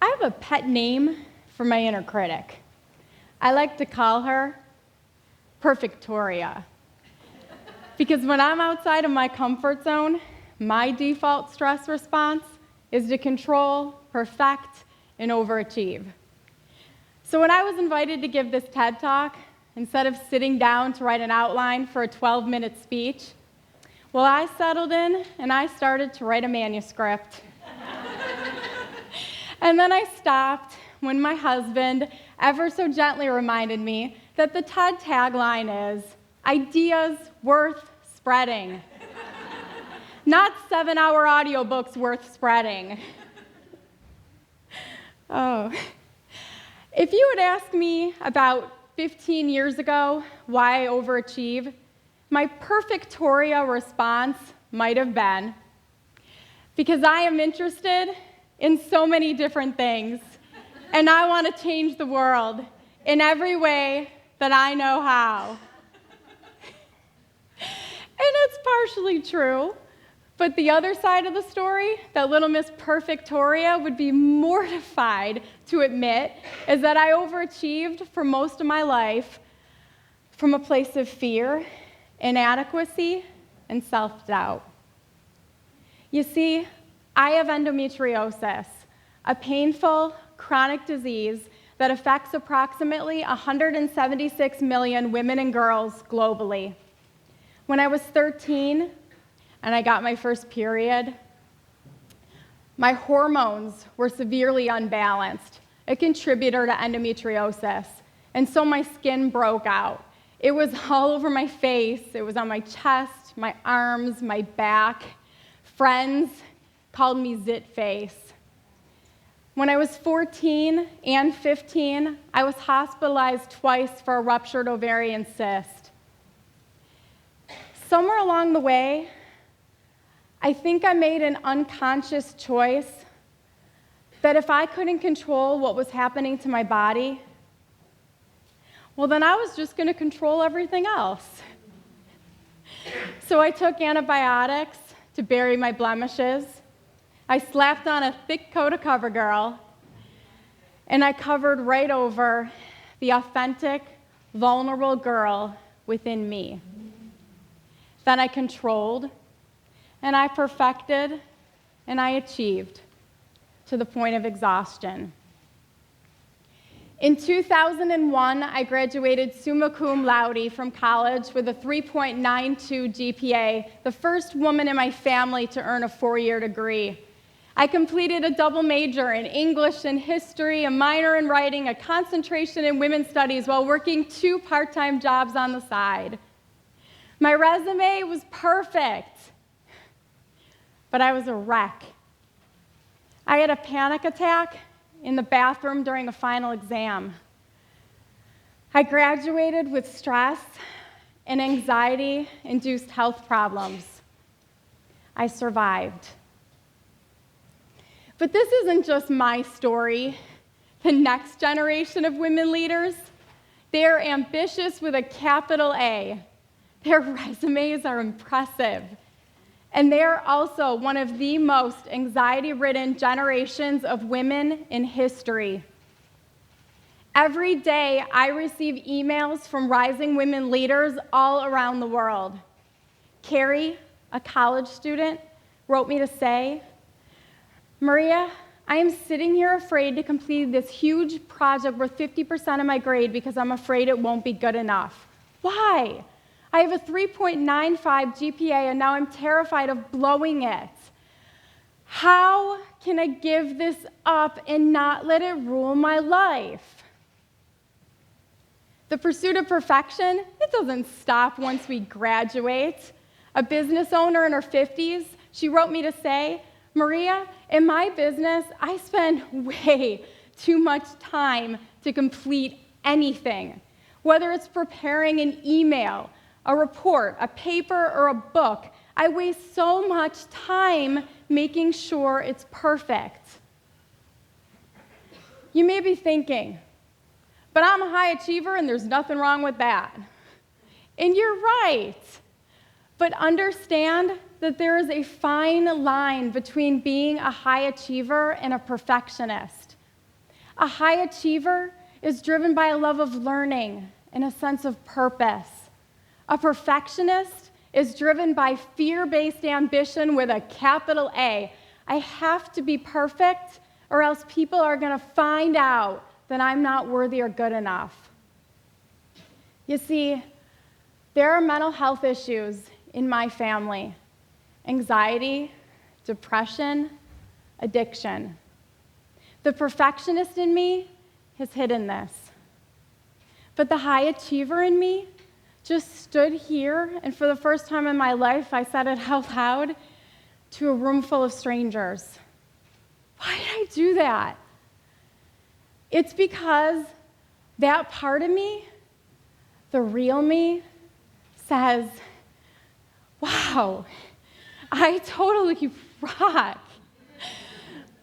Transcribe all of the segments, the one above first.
I have a pet name for my inner critic. I like to call her Perfectoria. Because when I'm outside of my comfort zone, my default stress response is to control, perfect, and overachieve. So when I was invited to give this TED Talk, instead of sitting down to write an outline for a 12-minute speech, well, I settled in and I started to write a manuscript. And then I stopped when my husband ever so gently reminded me that the TED tagline is, "Ideas worth spreading." Not 7-hour audiobooks worth spreading. Oh. If you had asked me about 15 years ago why I overachieve, my Perfectoria response might have been, because I am interested in so many different things, and I want to change the world in every way that I know how. And it's partially true, but the other side of the story that little Miss Perfectoria would be mortified to admit is that I overachieved for most of my life from a place of fear, inadequacy, and self-doubt. You see, I have endometriosis, a painful, chronic disease that affects approximately 176 million women and girls globally. When I was 13 and I got my first period, my hormones were severely unbalanced, a contributor to endometriosis, and so my skin broke out. It was all over my face, it was on my chest, my arms, my back. Friends called me zit face. When I was 14 and 15, I was hospitalized twice for a ruptured ovarian cyst. Somewhere along the way, I think I made an unconscious choice that if I couldn't control what was happening to my body, well, then I was just going to control everything else. So I took antibiotics to bury my blemishes. I slapped on a thick coat of CoverGirl, and I covered right over the authentic, vulnerable girl within me. Then I controlled, and I perfected, and I achieved to the point of exhaustion. In 2001, I graduated summa cum laude from college with a 3.92 GPA, the first woman in my family to earn a 4-year degree. I completed a double major in English and history, a minor in writing, a concentration in women's studies while working 2 part-time jobs on the side. My resume was perfect, but I was a wreck. I had a panic attack in the bathroom during a final exam. I graduated with stress and anxiety-induced health problems. I survived. But this isn't just my story. The next generation of women leaders, they're ambitious with a capital A. Their resumes are impressive. And they're also one of the most anxiety-ridden generations of women in history. Every day, I receive emails from rising women leaders all around the world. Carrie, a college student, wrote me to say, "Maria, I am sitting here afraid to complete this huge project worth 50% of my grade because I'm afraid it won't be good enough." Why? I have a 3.95 GPA and now I'm terrified of blowing it. How can I give this up and not let it rule my life? The pursuit of perfection, it doesn't stop once we graduate. A business owner in her 50s, she wrote me to say, "Maria, in my business, I spend way too much time to complete anything. Whether it's preparing an email, a report, a paper, or a book, I waste so much time making sure it's perfect." You may be thinking, but I'm a high achiever and there's nothing wrong with that. And you're right. But understand that there is a fine line between being a high achiever and a perfectionist. A high achiever is driven by a love of learning and a sense of purpose. A perfectionist is driven by fear-based ambition with a capital A. I have to be perfect, or else people are going to find out that I'm not worthy or good enough. You see, there are mental health issues in my family: anxiety, depression, addiction. The perfectionist in me has hidden this. But the high achiever in me just stood here, and for the first time in my life, I said it out loud to a room full of strangers. Why did I do that? It's because that part of me, the real me, says, wow, I totally rock.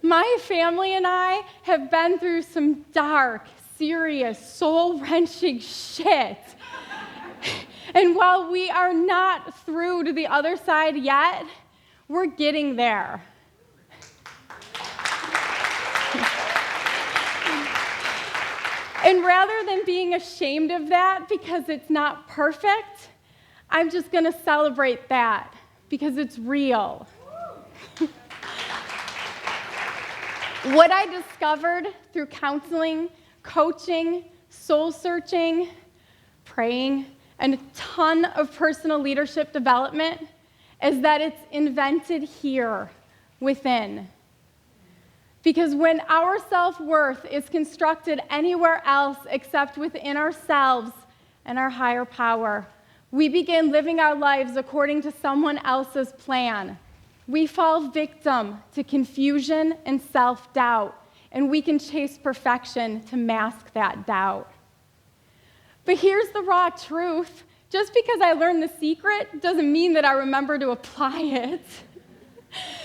My family and I have been through some dark, serious, soul-wrenching shit. And while we are not through to the other side yet, we're getting there. And rather than being ashamed of that because it's not perfect, I'm just going to celebrate that because it's real. What I discovered through counseling, coaching, soul searching, praying, and a ton of personal leadership development is that it's invented here within. Because when our self-worth is constructed anywhere else except within ourselves and our higher power, we begin living our lives according to someone else's plan. We fall victim to confusion and self-doubt, and we can chase perfection to mask that doubt. But here's the raw truth. Just because I learned the secret doesn't mean that I remember to apply it.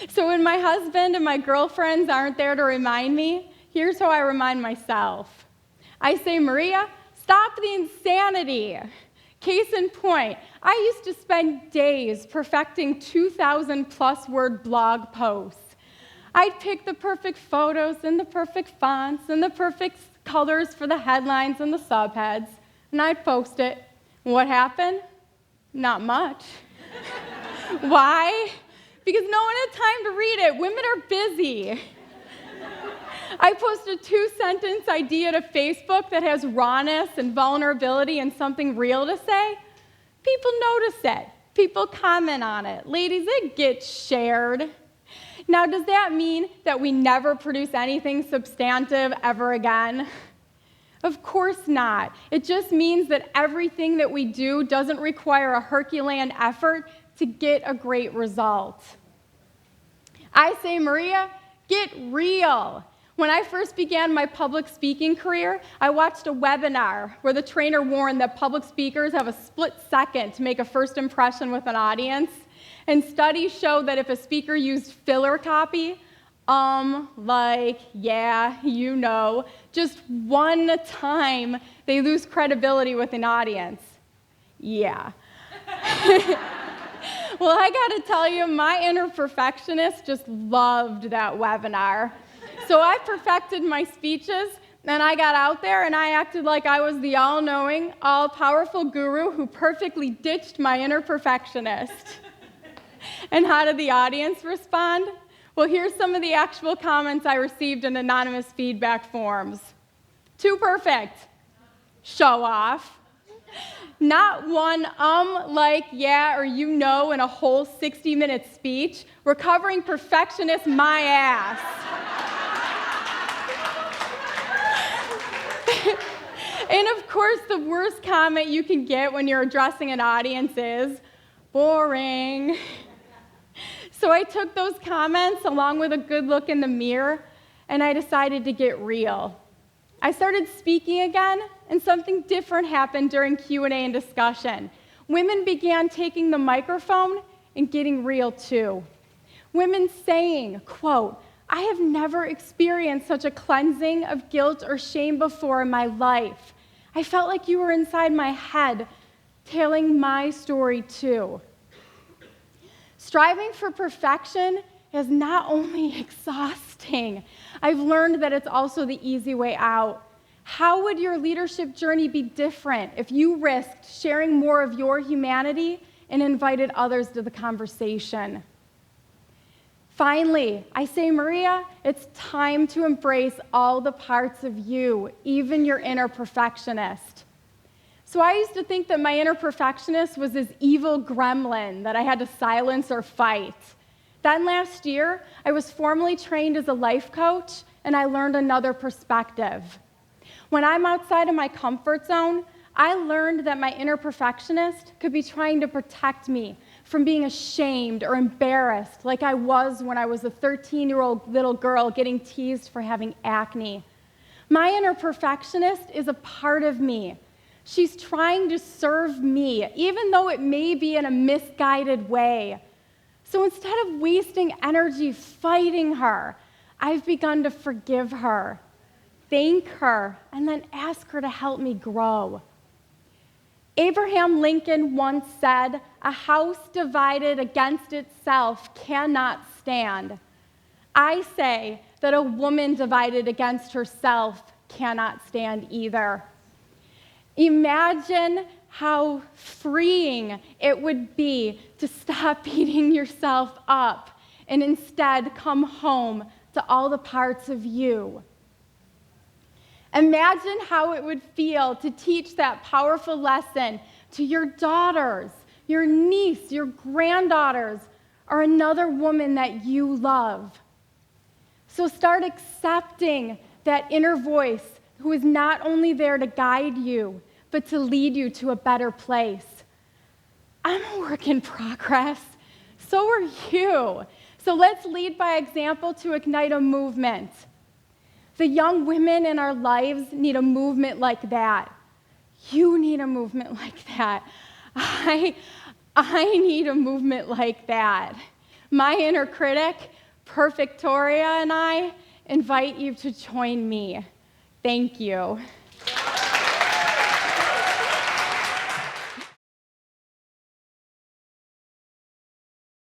So when my husband and my girlfriends aren't there to remind me, here's how I remind myself. I say, Maria, stop the insanity. Case in point, I used to spend days perfecting 2,000+ word blog posts. I'd pick the perfect photos and the perfect fonts and the perfect colors for the headlines and the subheads, and I'd post it. What happened? Not much. Why? Because no one had time to read it. Women are busy. I post a 2-sentence idea to Facebook that has rawness and vulnerability and something real to say. People notice it. People comment on it. Ladies, it gets shared. Now, does that mean that we never produce anything substantive ever again? Of course not. It just means that everything that we do doesn't require a Herculean effort to get a great result. I say, Maria, get real. When I first began my public speaking career, I watched a webinar where the trainer warned that public speakers have a split second to make a first impression with an audience. And studies show that if a speaker used filler copy, like, yeah, you know, just one time, they lose credibility with an audience. Yeah. Well, I gotta tell you, my inner perfectionist just loved that webinar. So I perfected my speeches, and I got out there, and I acted like I was the all-knowing, all-powerful guru who perfectly ditched my inner perfectionist. And how did the audience respond? Well, here's some of the actual comments I received in anonymous feedback forms. Too perfect. Show off. Not one like, yeah, or you know in a whole 60-minute speech. Recovering perfectionist, my ass. And of course, the worst comment you can get when you're addressing an audience is, boring. So I took those comments along with a good look in the mirror, and I decided to get real. I started speaking again, and something different happened during Q&A and discussion. Women began taking the microphone and getting real too. Women saying, quote, I have never experienced such a cleansing of guilt or shame before in my life. I felt like you were inside my head, telling my story too. Striving for perfection is not only exhausting, I've learned that it's also the easy way out. How would your leadership journey be different if you risked sharing more of your humanity and invited others to the conversation? Finally, I say, Maria, it's time to embrace all the parts of you, even your inner perfectionist. So I used to think that my inner perfectionist was this evil gremlin that I had to silence or fight. Then last year, I was formally trained as a life coach, and I learned another perspective. When I'm outside of my comfort zone, I learned that my inner perfectionist could be trying to protect me from being ashamed or embarrassed like I was when I was a 13-year-old little girl getting teased for having acne. My inner perfectionist is a part of me. She's trying to serve me, even though it may be in a misguided way. So instead of wasting energy fighting her, I've begun to forgive her, thank her, and then ask her to help me grow. Abraham Lincoln once said, "A house divided against itself cannot stand." I say that a woman divided against herself cannot stand either. Imagine how freeing it would be to stop beating yourself up and instead come home to all the parts of you. Imagine how it would feel to teach that powerful lesson to your daughters, your niece, your granddaughters, or another woman that you love. So start accepting that inner voice who is not only there to guide you, but to lead you to a better place. I'm a work in progress. So are you. So let's lead by example to ignite a movement. The young women in our lives need a movement like that. You need a movement like that. I need a movement like that. My inner critic, Perfectoria, and I invite you to join me. Thank you.